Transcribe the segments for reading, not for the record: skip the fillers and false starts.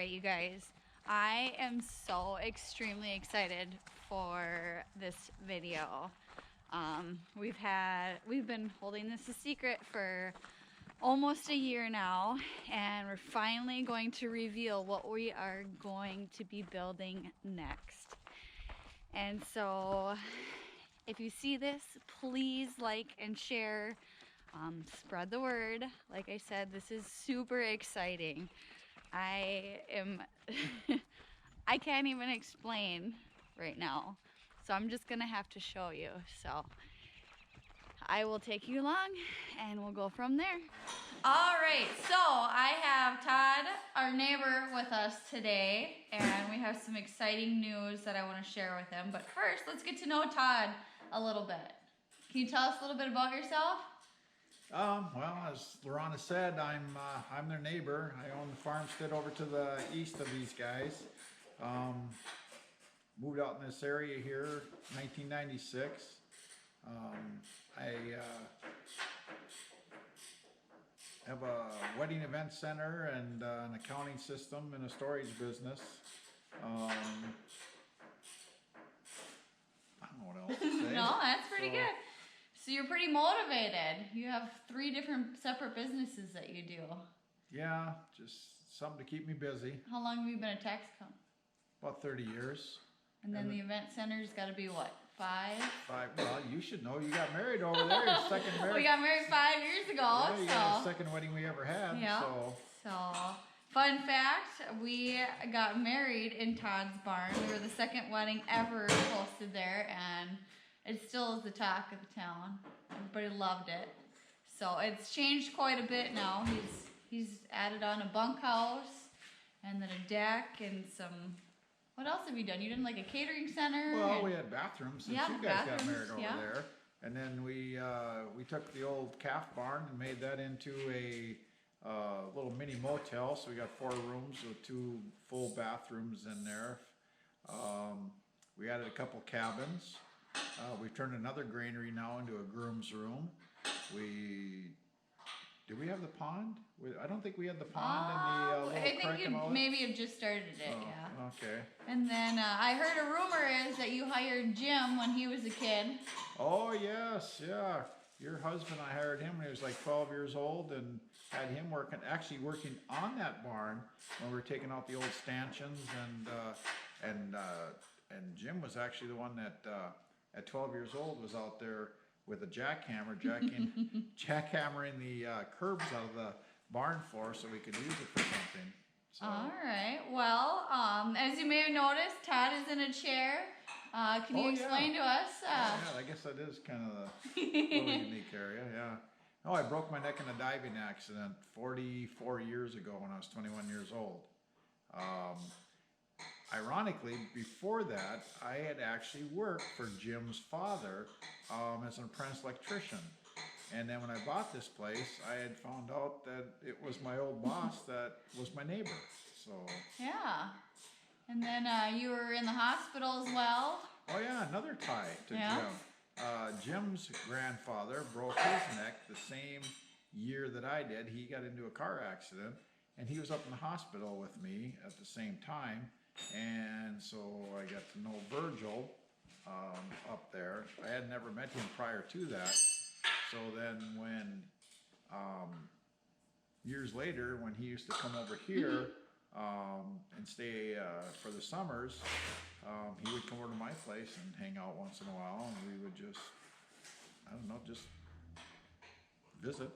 right, you guys. I am so extremely excited for this video. We've been holding this a secret for almost a year now, and we're finally going to reveal what we are going to be building next. And so if you see this, please like and share. Spread the word. Like I said, this is super exciting. I can't even explain right now. So I'm just gonna have to show you. So I will take you along and we'll go from there. All right, so I have Todd, our neighbor, with us today, and we have some exciting news that I want to share with him. But first, let's get to know Todd a little bit. Can you tell us a little bit about yourself? Well, as Lorana said, I'm their neighbor. I own the farmstead over to the east of these guys. Moved out in this area here, 1996. I have a wedding event center and an accounting system and a storage business. I don't know what else to say. No, that's pretty good. So you're pretty motivated. You have 3 different separate businesses that you do. Yeah, just something to keep me busy. How long have you been a tax accountant? About 30 years. And then the event center's got to be what, 5? 5. Well, you should know. You got married over there. Your second marriage. We got married 5 years ago. Yeah, you got the second wedding we ever had. Yeah. So, fun fact, we got married in Todd's barn. We were the second wedding ever hosted there, and it still is the talk of the town. Everybody loved it. So it's changed quite a bit now. He's added on a bunkhouse and then a deck and some. What else have you done? You done like a catering center? Well, we had bathrooms since you guys got married over yeah. there, and then we took the old calf barn and made that into a little mini motel. So we got 4 rooms with 2 full bathrooms in there. We added a couple cabins. We've turned another granary now into a groom's room. Did we have the pond? I don't think we had the pond and the little I think you maybe have just started it, yeah. Okay. And then I heard a rumor is that you hired Jim when he was a kid. Oh, yes, yeah. Your husband, I hired him when he was like 12 years old and had him working on that barn when we were taking out the old stanchions, and Jim was actually the one that at 12 years old was out there with a jackhammer, jackhammering the curbs out of the barn floor so we could use it for something. So. All right. Well, as you may have noticed, Todd is in a chair. Can you explain to us? Yeah, I guess that is kind of the little unique area, yeah. Oh, I broke my neck in a diving accident 44 years ago when I was 21 years old. Ironically, before that, I had actually worked for Jim's father as an apprentice electrician. And then when I bought this place, I had found out that it was my old boss that was my neighbor. So yeah. And then you were in the hospital as well. Oh yeah, another tie to Jim. Jim's grandfather broke his neck the same year that I did. He got into a car accident, and he was up in the hospital with me at the same time. And so I got to know Virgil up there. I had never met him prior to that. So then when, years later, when he used to come over here and stay for the summers, he would come over to my place and hang out once in a while, and we would just, I don't know, just visit.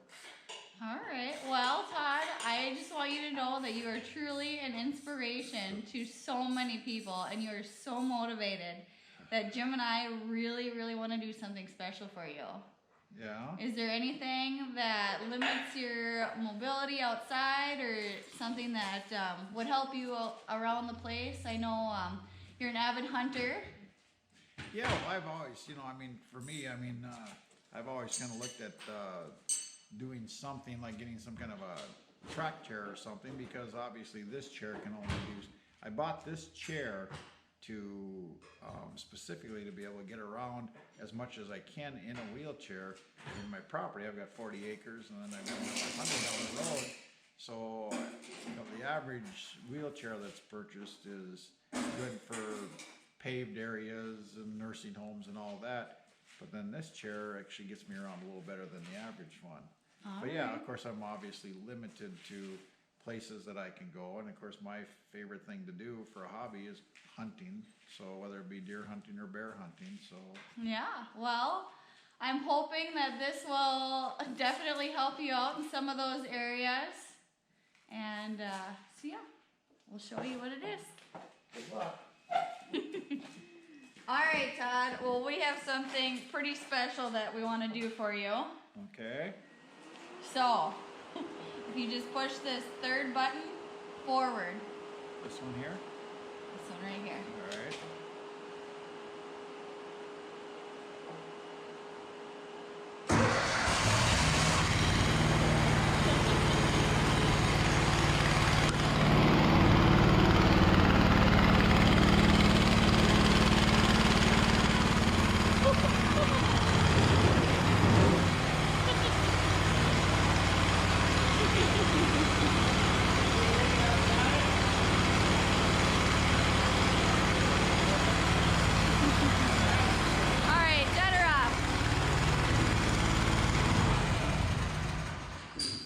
All right. Well, Todd, I just want you to know that you are truly an inspiration to so many people, and you are so motivated that Jim and I really, really want to do something special for you. Yeah. Is there anything that limits your mobility outside, or something that would help you around the place? I know you're an avid hunter. Yeah, well, I've always, for me, I've always kind of looked at doing something like getting some kind of a track chair or something, because obviously this chair can only be used. I bought this chair to specifically to be able to get around as much as I can in a wheelchair in my property. I've got 40 acres, and then I've got 100 down the road. So, the average wheelchair that's purchased is good for paved areas and nursing homes and all that. But then this chair actually gets me around a little better than the average one. But yeah, of course, I'm obviously limited to places that I can go. And of course, my favorite thing to do for a hobby is hunting. So whether it be deer hunting or bear hunting, so. Yeah, well, I'm hoping that this will definitely help you out in some of those areas. And so yeah, we'll show you what it is. Good luck. All right, Todd. Well, we have something pretty special that we want to do for you. Okay. So, if you just push this third button forward. This one here? This one right here. All right.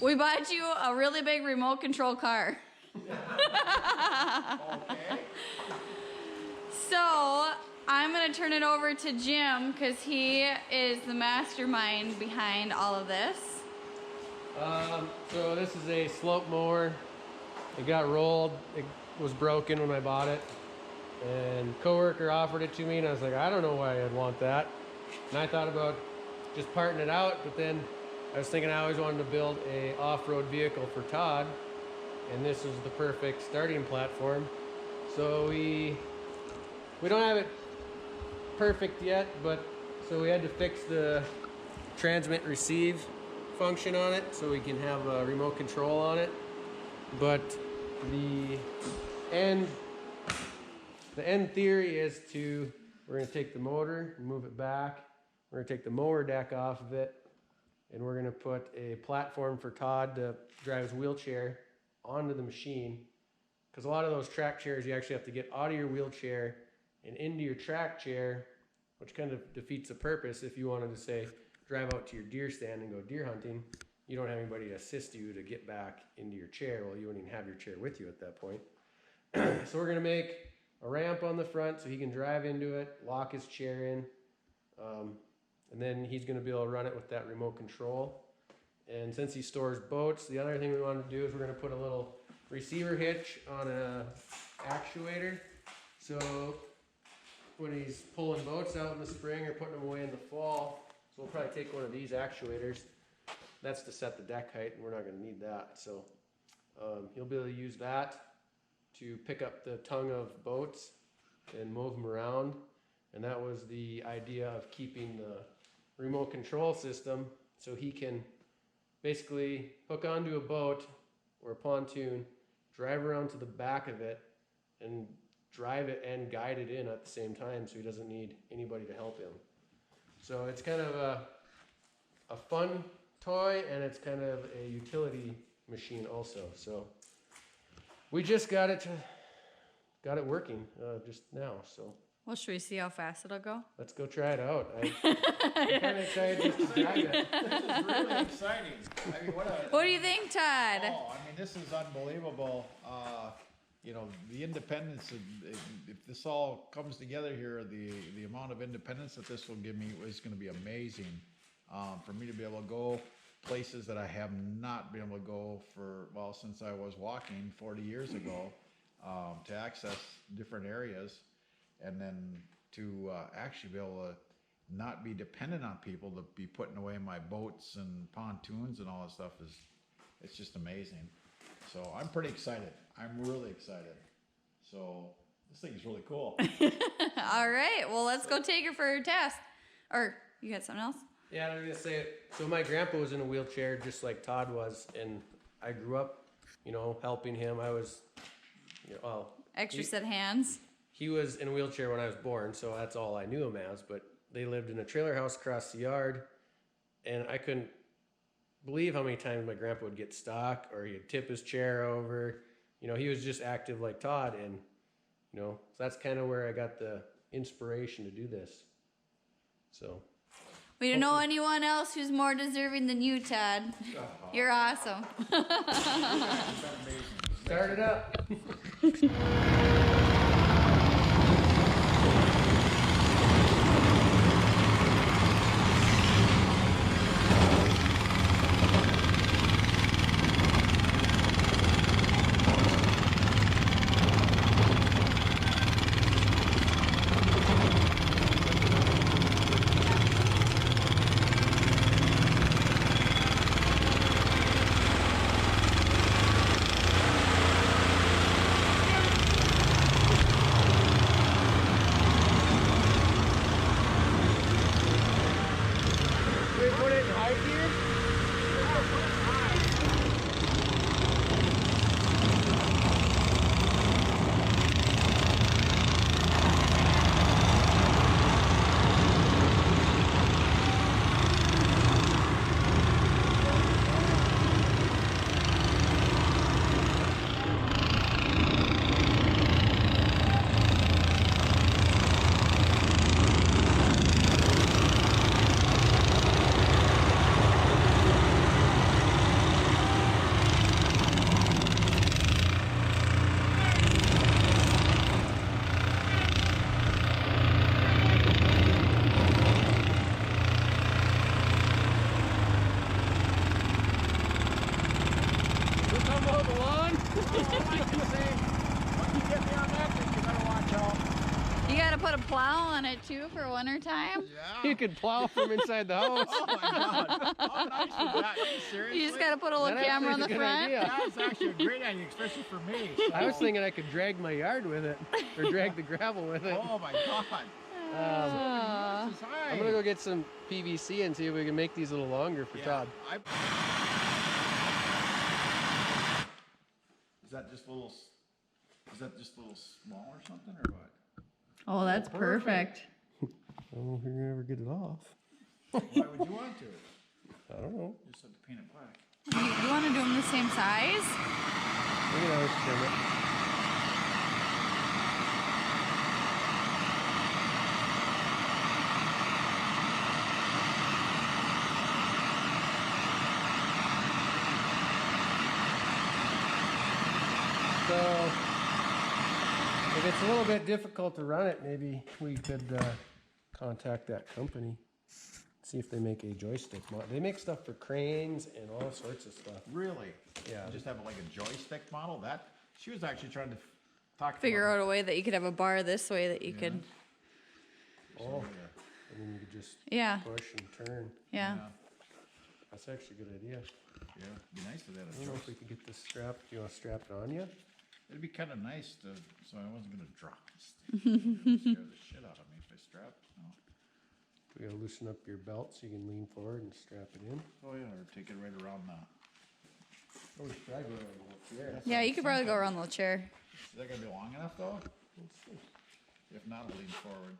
We bought you a really big remote control car. Okay. So I'm going to turn it over to Jim because he is the mastermind behind all of this. So this is a slope mower. It got rolled. It was broken when I bought it. And a coworker offered it to me and I was like, I don't know why I'd want that. And I thought about just parting it out, but then I was thinking I always wanted to build a off-road vehicle for Todd, and this was the perfect starting platform. So we don't have it perfect yet, but so we had to fix the transmit receive function on it so we can have a remote control on it. But the end theory is we're going to take the motor and move it back. We're going to take the mower deck off of it, and we're going to put a platform for Todd to drive his wheelchair onto the machine. Because a lot of those track chairs, you actually have to get out of your wheelchair and into your track chair, which kind of defeats the purpose. If you wanted to, say, drive out to your deer stand and go deer hunting, you don't have anybody to assist you to get back into your chair. Well, you wouldn't even have your chair with you at that point. So we're going to make a ramp on the front so he can drive into it, lock his chair in, and then he's going to be able to run it with that remote control. And since he stores boats, the other thing we want to do is we're going to put a little receiver hitch on a actuator. So when he's pulling boats out in the spring or putting them away in the fall, so we'll probably take one of these actuators. That's to set the deck height, and we're not going to need that. So he'll be able to use that to pick up the tongue of boats and move them around. And that was the idea of keeping the remote control system so he can basically hook onto a boat or a pontoon, drive around to the back of it, and drive it and guide it in at the same time so he doesn't need anybody to help him. So it's kind of a fun toy, and it's kind of a utility machine also. So we just got it working just now. So Well, should we see how fast it'll go? let's go try it out. I'm kind of excited just to drive it. This is really exciting. I mean, What do you think, Todd? Oh, I mean, this is unbelievable. You know, the independence, if this all comes together here, the amount of independence that this will give me is going to be amazing. For me to be able to go places that I have not been able to go since I was walking 40 years ago, to access different areas, and then to actually be able to not be dependent on people to be putting away my boats and pontoons and all that stuff it's just amazing. So I'm pretty excited. I'm really excited. So this thing is really cool. All right. Well, let's go take her for a test. Or you got something else? Yeah, I was gonna say, so my grandpa was in a wheelchair just like Todd was, and I grew up, helping him. I was, Extra set of hands. he was in a wheelchair when I was born, so that's all I knew him as, but they lived in a trailer house across the yard, and I couldn't believe how many times my grandpa would get stuck, or he'd tip his chair over, you know, he was just active like Todd, and you know, so that's kind of where I got the inspiration to do this. So We don't know anyone else who's more deserving than you, Todd. You're awesome. start it up. Put it in high gear. You gotta put a plow on it too for winter time. Yeah. You could plow from inside the house. Oh my God. How nice is that? Are you serious? You just gotta put a little That camera on the actually is a good front. idea. That's actually a great idea, especially for me. I was thinking I could drag my yard with it, or drag the gravel with it. Oh my God. Oh. This is high. I'm gonna go get some PVC and see if we can make these a little longer for Todd. Is that just a little? Is that just a little small or something, or what? Oh, that's perfect. I don't know if you're gonna ever get it off. Why would you want to? I don't know. Just have to paint it black. You want to do them the same size? We can always trim it. So, if it's a little bit difficult to run it, maybe we could contact that company, see if they make a joystick model. They make stuff for cranes and all sorts of stuff. Really? Yeah. You just have like a joystick model. That she was actually trying to talk. Figure out a way that you could have a bar this way that you could. Oh, and then you could just Yeah. push and turn. Yeah. That's actually a good idea. Yeah, it'd be nice to have I a don't know if we joystick. could get this strapped. Do you want to strap it on you? It'd be kind of nice to, so I wasn't gonna drop this thing. It'd scare the shit out of me if I strapped. No. We gotta loosen up your belt so you can lean forward and strap it in. Oh yeah, or take it right around the. Oh, we should probably go around the chair. Yeah, you could probably go around the chair. Is that gonna be long enough though? Let's see. If not, I'll lean forward.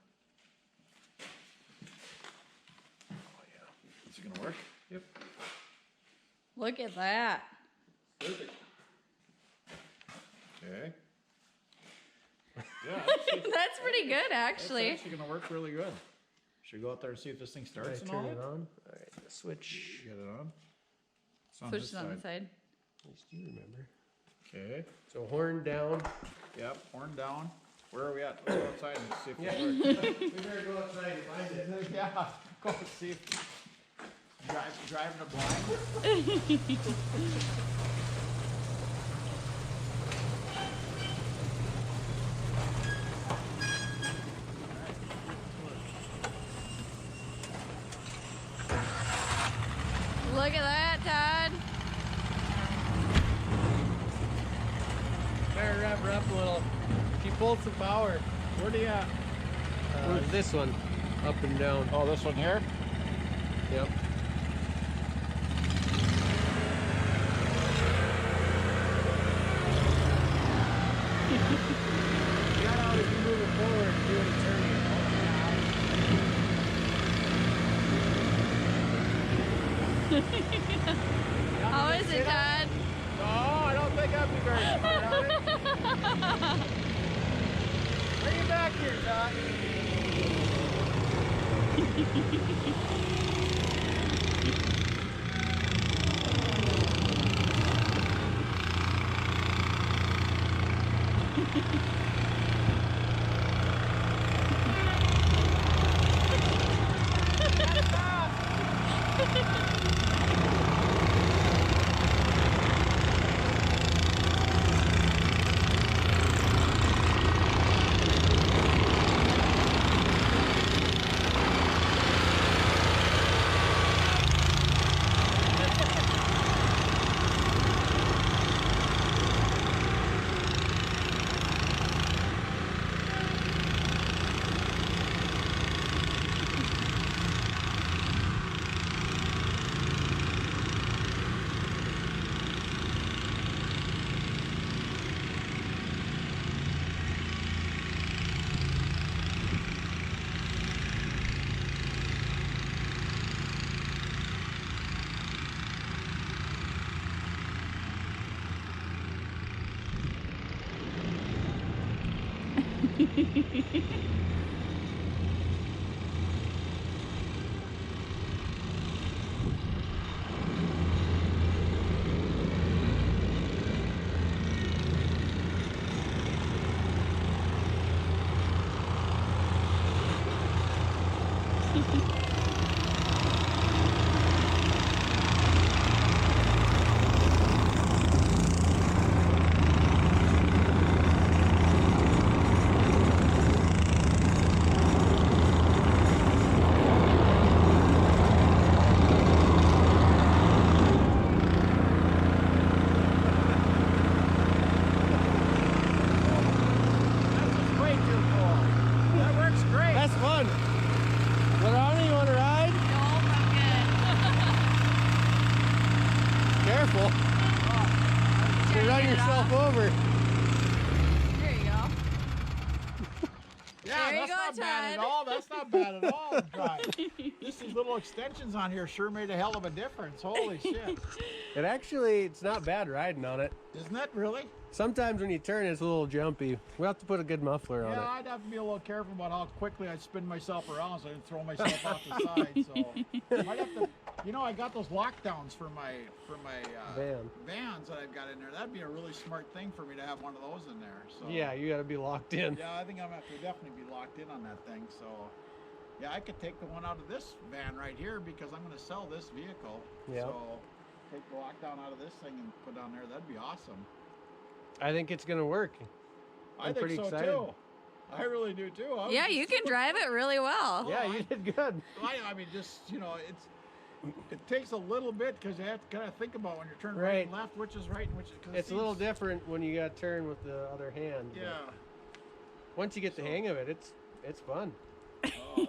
Oh yeah. Is it gonna work? Yep. Look at that. Okay. Yeah. That's pretty good, It's actually. actually gonna work really good. Should we go out there and see if this thing starts and all Turn it that? on. All right, the switch. Get it on. It's on Switch this is on the side. side. At least you remember. Okay. So horn down. Yep. Horn down. Where are we at? Let's go outside and see if Yeah. it works. We better go outside and find it. Yeah. Go see if driving a blind. Look at that, Todd. Better rev her up a little. She pulled some power. Where do you at? This one, up and down. Oh, this one here? Yep. You gotta always be moving forward and doing a turning. How is it, Todd? No, I don't think I'd be very smart on it. Bring it back here, Todd. Careful. You run yourself over. There you go. Yeah, There you that's go, not bad at Todd. all. That's not bad at all, guys. Just these little extensions on here sure made a hell of a difference. Holy shit. It's not bad riding on it. Isn't that really? Sometimes when you turn, it's a little jumpy. We'll have to put a good muffler on Yeah, it. I'd have to be a little careful about how quickly I spin myself around so I didn't throw myself off the side. So I'd have to, you know, I got those lockdowns for my vans that I've got in there. That'd be a really smart thing for me to have one of those in there. So Yeah, you got to be locked in. yeah, I think I'm gonna have to definitely be locked in on that thing. So yeah, I could take the one out of this van right here because I'm gonna sell this vehicle. Yeah. So take the lockdown out of this thing and put on there. That'd be awesome. I think it's going to work. I I'm think pretty so excited. too. I really do too. Yeah, you can drive it really well. Yeah, you did good. I mean, just, you know, it takes a little bit because you have to kind of think about when you're turning right and left, which is right and which is. It's a little different when you got to turn with the other hand. Yeah. Once you get the hang of it, it's fun. Oh,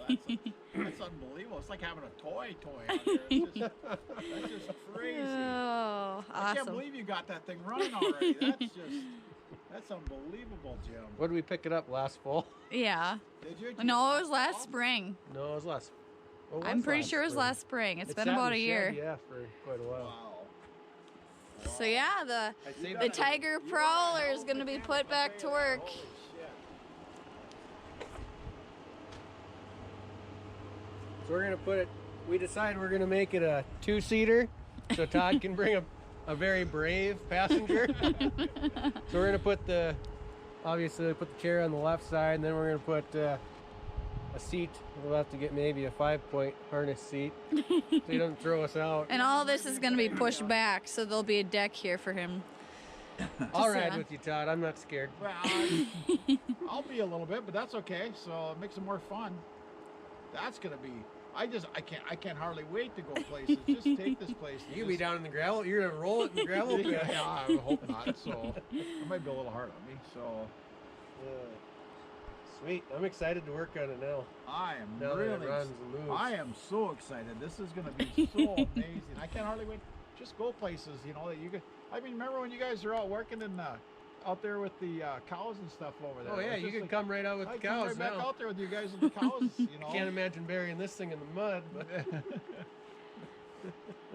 that's unbelievable. It's like having a toy out there. It's just, that's just crazy. Oh, I can't awesome. believe you got that thing running already. That's unbelievable, Jim. What did we pick it up last fall? Yeah. Did you? No, it was last spring. No, it was last. Well, I'm pretty sure it was last spring. It's been sat in about the a shed, year. Yeah, for quite a while. Wow. So yeah, the Tiger Prowler is going to be put back to work. Holy shit. So we're gonna we decided we're gonna make it a 2-seater, so Todd can bring a very brave passenger. So we're gonna put obviously put the chair on the left side, and then we're gonna put a seat. We'll have to get maybe a 5-point harness seat, so he doesn't throw us out. And all this is going to be pushed back, so there'll be a deck here for him. I'll ride with you, Todd. I'm not scared. Well, I'll be a little bit, but that's okay. So it makes it more fun. That's gonna be. I can't hardly wait to go places. Just take this place. You'll be down in the gravel. You're gonna roll it in the gravel pit. Yeah, I hope not. So it might be a little hard on me. So sweet. I'm excited to work on it now. I am Now that really. it runs and moves. I am so excited. This is gonna be so amazing. I can't hardly wait. Just go places. You know that you could. I mean, remember when you guys are out working in out there with the cows and stuff over there? Oh yeah, you can come right out with the I cows come right now. back out there with you guys and the cows. You know. Can't imagine burying this thing in the mud. But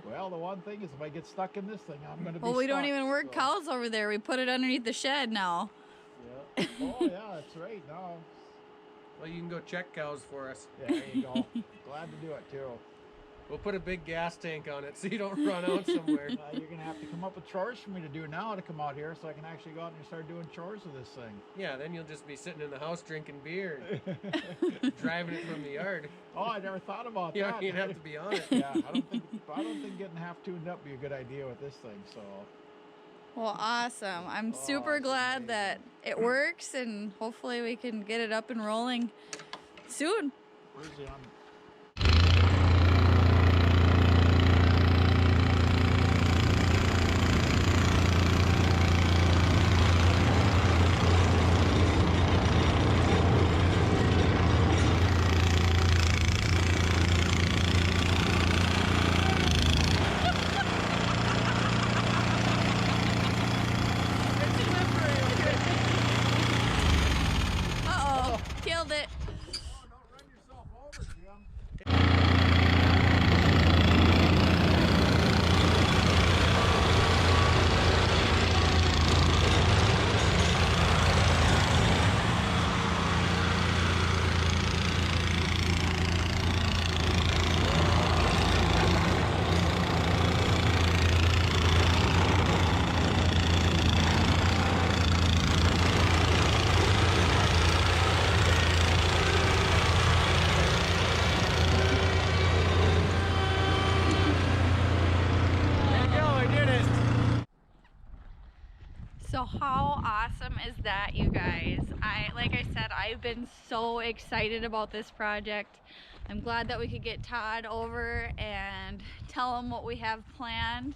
Well, the one thing is, if I get stuck in this thing, I'm gonna be. Well, we don't stuck, even work so. cows over there. We put it underneath the shed now. yeah. Oh yeah, that's right. No. Well, you can go check cows for us. Yeah, there you go. Glad to do it too. We'll put a big gas tank on it so you don't run out somewhere. You're gonna have to come up with chores for me to do now to come out here, so I can actually go out and start doing chores with this thing. Yeah, then you'll just be sitting in the house drinking beer and driving it from the yard. Oh, I never thought about You that. don't even have to be on it. Yeah, I don't think getting half tuned up would be a good idea with this thing. So. Well, awesome. I'm super it's glad amazing. that it works, and hopefully we can get it up and rolling soon. Where's the Uh-oh, killed it. Oh, don't run yourself over, Jim. There you go, I did it. So how awesome is that, you guys? Like I said, I've been so excited about this project. I'm glad that we could get Todd over and tell him what we have planned.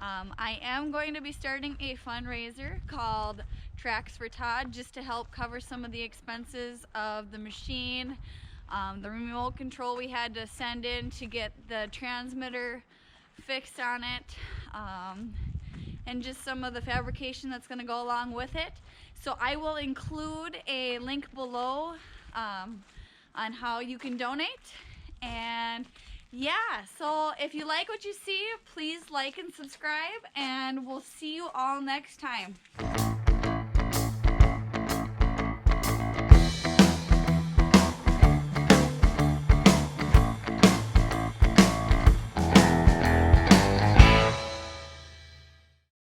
I am going to be starting a fundraiser called Tracks for Todd, just to help cover some of the expenses of the machine, the remote control we had to send in to get the transmitter fixed on it, and just some of the fabrication that's going to go along with it. So I will include a link below on how you can donate. And yeah, so if you like what you see, please like and subscribe, and we'll see you all next time.